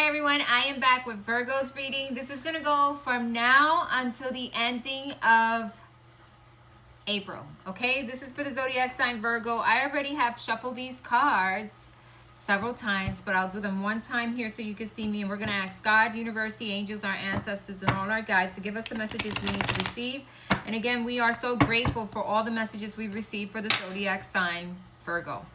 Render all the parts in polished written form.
everyone, I am back with Virgo's reading. This is going to go from now until the ending of April. Okay, this is for the zodiac sign Virgo. I already have shuffled these cards several times, but I'll do them one time here so you can see me. And we're going to ask God, universe, the angels, our ancestors, and all our guides to give us the messages we need to receive. And again, we are so grateful for all the messages we've received for the zodiac sign Virgo.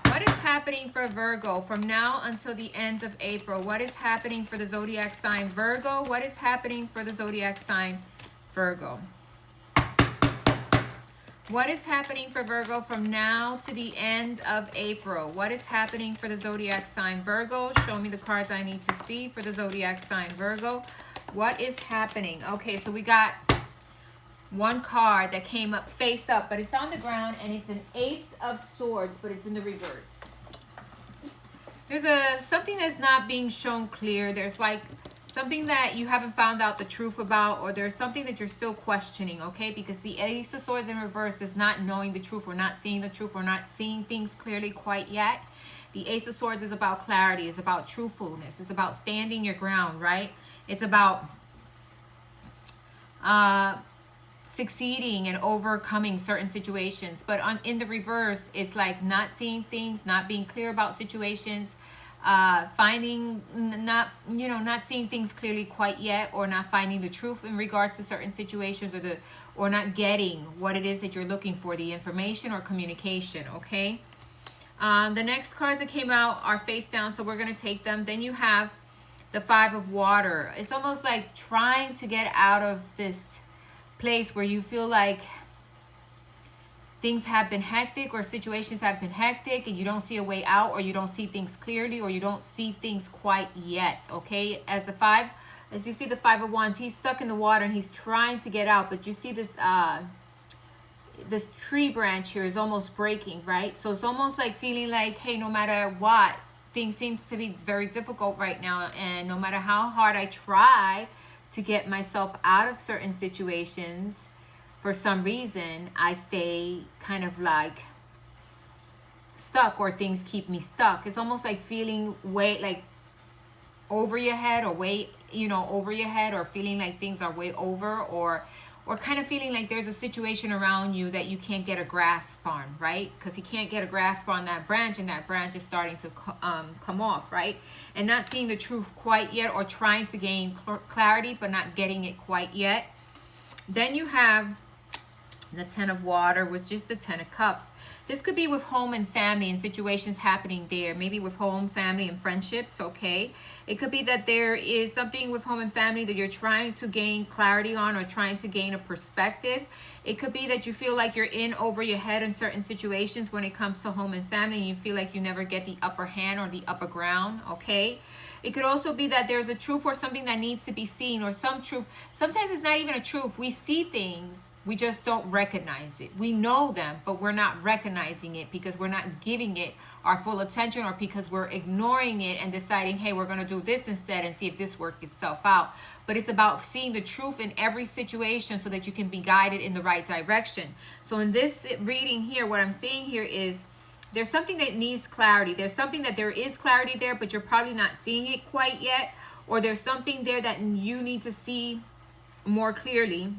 What is happening for Virgo from now until the end of April? What is happening for the zodiac sign Virgo? What is happening for the zodiac sign Virgo? What is happening for Virgo from now to the end of April? What is happening for the zodiac sign Virgo? Show me the cards I need to see for the zodiac sign Virgo. What is happening? Okay, so we got one card that came up face up, but it's on the ground, and it's an Ace of Swords, but it's in the reverse. There's something that's not being shown clear. There's like something that you haven't found out the truth about, or there's something that you're still questioning, okay? Because the Ace of Swords in reverse is not knowing the truth. We're not seeing the truth. We're not seeing things clearly quite yet. The Ace of Swords is about clarity. It's about truthfulness. It's about standing your ground, right? It's about succeeding and overcoming certain situations. But in the reverse, it's like not seeing things, not being clear about situations, not seeing things clearly quite yet, or not finding the truth in regards to certain situations, or not getting what it is that you're looking for, the information or communication. Okay, the next cards that came out are face down, so we're going to take them. Then you have the Five of Water. It's almost like trying to get out of this place where you feel like things have been hectic, or situations have been hectic, and you don't see a way out, or you don't see things clearly, or you don't see things quite yet. Okay, as you see the Five of Wands, he's stuck in the water and he's trying to get out, but you see this this tree branch here is almost breaking, right? So it's almost like feeling like, hey, no matter what, things seems to be very difficult right now, and no matter how hard I try to get myself out of certain situations, for some reason I stay kind of like stuck, or things keep me stuck. It's almost like feeling way like over your head, or way over your head, or feeling like things are way over, or kind of feeling like there's a situation around you that you can't get a grasp on, right? Because he can't get a grasp on that branch, and that branch is starting to come off, right? And not seeing the truth quite yet, or trying to gain clarity but not getting it quite yet. Then you have the Ten of Water, which is the Ten of Cups. This could be with home and family and situations happening there. Maybe with home, family, and friendships, okay? It could be that there is something with home and family that you're trying to gain clarity on, or trying to gain a perspective. It could be that you feel like you're in over your head in certain situations when it comes to home and family, and you feel like you never get the upper hand or the upper ground, okay? It could also be that there's a truth or something that needs to be seen, or some truth. Sometimes it's not even a truth. We see things, we just don't recognize it. We know them, but we're not recognizing it because we're not giving it our full attention, or because we're ignoring it and deciding, hey, we're going to do this instead and see if this works itself out. But it's about seeing the truth in every situation so that you can be guided in the right direction. So in this reading here, what I'm seeing here is there's something that needs clarity. There's something that there is clarity there, but you're probably not seeing it quite yet. Or there's something there that you need to see more clearly.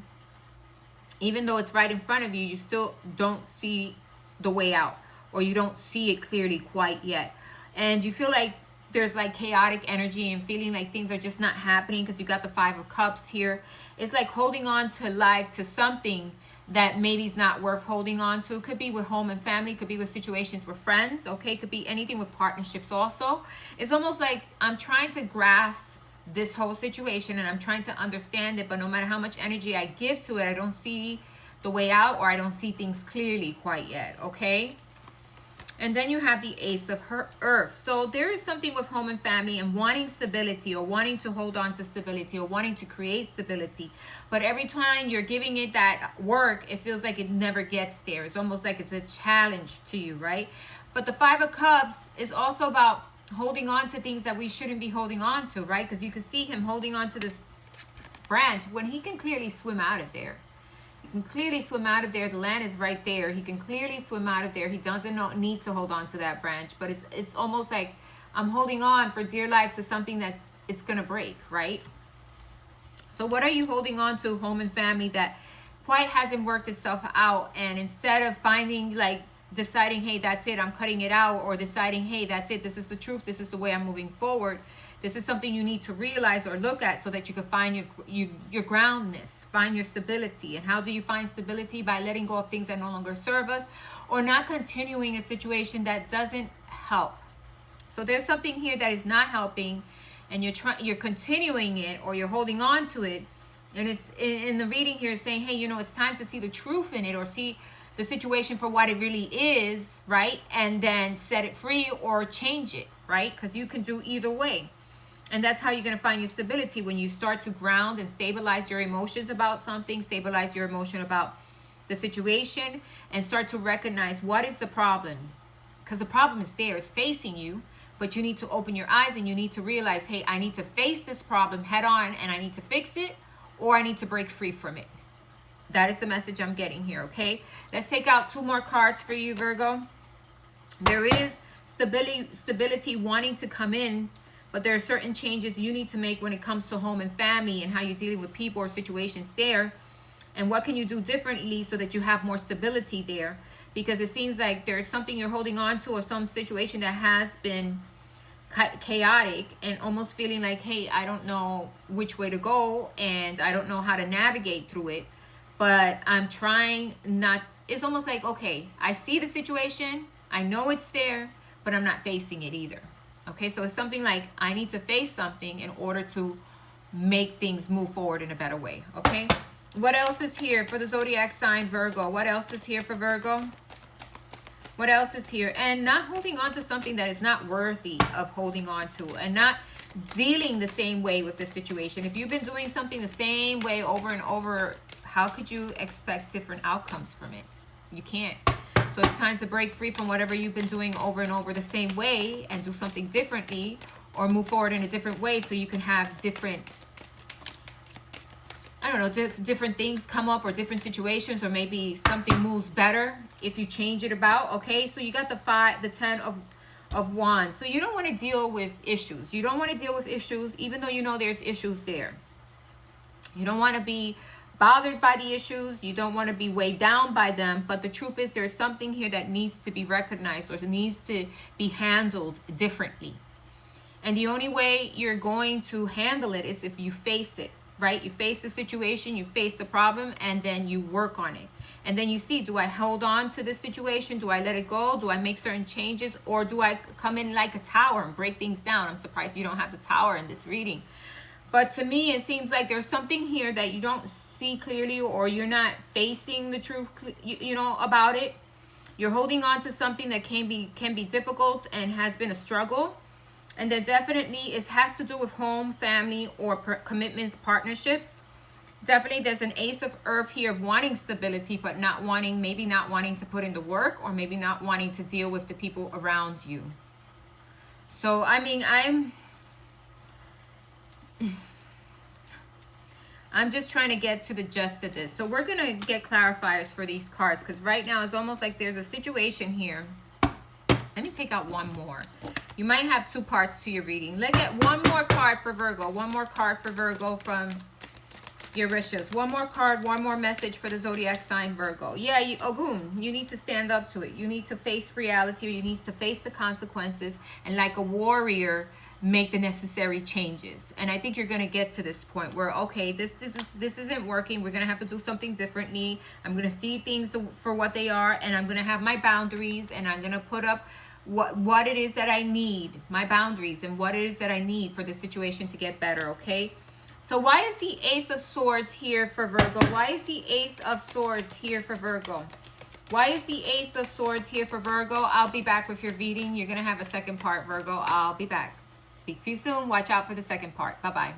Even though it's right in front of you, you still don't see the way out, or you don't see it clearly quite yet. And you feel like there's like chaotic energy, and feeling like things are just not happening because you got the Five of Cups here. It's like holding on to life, to something that maybe is not worth holding on to. It could be with home and family, could be with situations with friends, okay? It could be anything with partnerships also. It's almost like I'm trying to grasp this whole situation, and I'm trying to understand it, but no matter how much energy I give to it, I don't see the way out, or I don't see things clearly quite yet, okay? And then you have the Ace of Earth. So there is something with home and family, and wanting stability, or wanting to hold on to stability, or wanting to create stability. But every time you're giving it that work, it feels like it never gets there. It's almost like it's a challenge to you, right? But the Five of Cups is also about holding on to things that we shouldn't be holding on to, right? Because you can see him holding on to this branch when he can clearly swim out of there. He can clearly swim out of there. The land is right there. He can clearly swim out of there. He doesn't need to hold on to that branch. But it's almost like I'm holding on for dear life to something it's going to break, right? So what are you holding on to, home and family, that quite hasn't worked itself out? And instead of finding, like, deciding, hey, that's it, I'm cutting it out, or deciding, hey, that's it, this is the truth, this is the way I'm moving forward, this is something you need to realize or look at so that you can find your groundness, find your stability. And how do you find stability? By letting go of things that no longer serve us, or not continuing a situation that doesn't help. So there's something here that is not helping, and you're continuing it, or you're holding on to it. And it's in the reading here, it's saying, hey, you know, it's time to see the truth in it, or see the situation for what it really is, right? And then set it free or change it, right? Because you can do either way. And that's how you're going to find your stability, when you start to ground and stabilize your emotions about something, stabilize your emotion about the situation, and start to recognize what is the problem. Because the problem is there, it's facing you, but you need to open your eyes and you need to realize, hey, I need to face this problem head on, and I need to fix it, or I need to break free from it. That is the message I'm getting here, okay? Let's take out 2 more cards for you, Virgo. There is stability wanting to come in, but there are certain changes you need to make when it comes to home and family, and how you're dealing with people or situations there. And what can you do differently so that you have more stability there? Because it seems like there's something you're holding on to, or some situation that has been chaotic, and almost feeling like, hey, I don't know which way to go, and I don't know how to navigate through it. But I'm trying not, it's almost like, okay, I see the situation, I know it's there, but I'm not facing it either. Okay, so it's something like, I need to face something in order to make things move forward in a better way. Okay, what else is here for the zodiac sign Virgo? What else is here for Virgo? What else is here? And not holding on to something that is not worthy of holding on to, and not dealing the same way with the situation. If you've been doing something the same way over and over, how could you expect different outcomes from it? You can't. So it's time to break free from whatever you've been doing over and over the same way, and do something differently, or move forward in a different way, so you can have different, I don't know, different things come up, or different situations, or maybe something moves better if you change it about. Okay, so you got the 10 of wands. So you don't want to deal with issues. You don't want to deal with issues, even though you know there's issues there. You don't want to be bothered by the issues. You don't want to be weighed down by them. But the truth is, there's something here that needs to be recognized, or needs to be handled differently. And the only way you're going to handle it is if you face it, right? You face the situation, you face the problem, and then you work on it. And then you see, do I hold on to this situation? Do I let it go? Do I make certain changes? Or do I come in like a tower and break things down? I'm surprised you don't have the tower in this reading. But to me, it seems like there's something here that you don't see clearly, or you're not facing the truth, you know, about it. You're holding on to something that can be difficult and has been a struggle. And then definitely it has to do with home, family, or commitments, partnerships. Definitely there's an Ace of Earth here, wanting stability, but not wanting, maybe not wanting to put in the work, or maybe not wanting to deal with the people around you. So, I mean, I'm just trying to get to the gist of this. So we're going to get clarifiers for these cards, because right now it's almost like there's a situation here. Let me take out one more. You might have 2 parts to your reading. Let's get one more card for Virgo. One more card for Virgo from your wishes. One more card, one more message for the zodiac sign Virgo. Yeah, Ogun, you need to stand up to it. You need to face reality. You need to face the consequences, and like a warrior, make the necessary changes. And I think you're going to get to this point where, okay, this isn't working. We're going to have to do something differently. I'm going to see things for what they are, and I'm going to have my boundaries, and I'm going to put up what it is that I need, my boundaries, and what it is that I need for the situation to get better. Okay, so why is the Ace of Swords here for Virgo? Why is the Ace of Swords here for Virgo? Why is the Ace of Swords here for Virgo? I'll be back with your reading. You're going to have a second part, Virgo. I'll be back. Speak to you soon. Watch out for the second part. Bye-bye.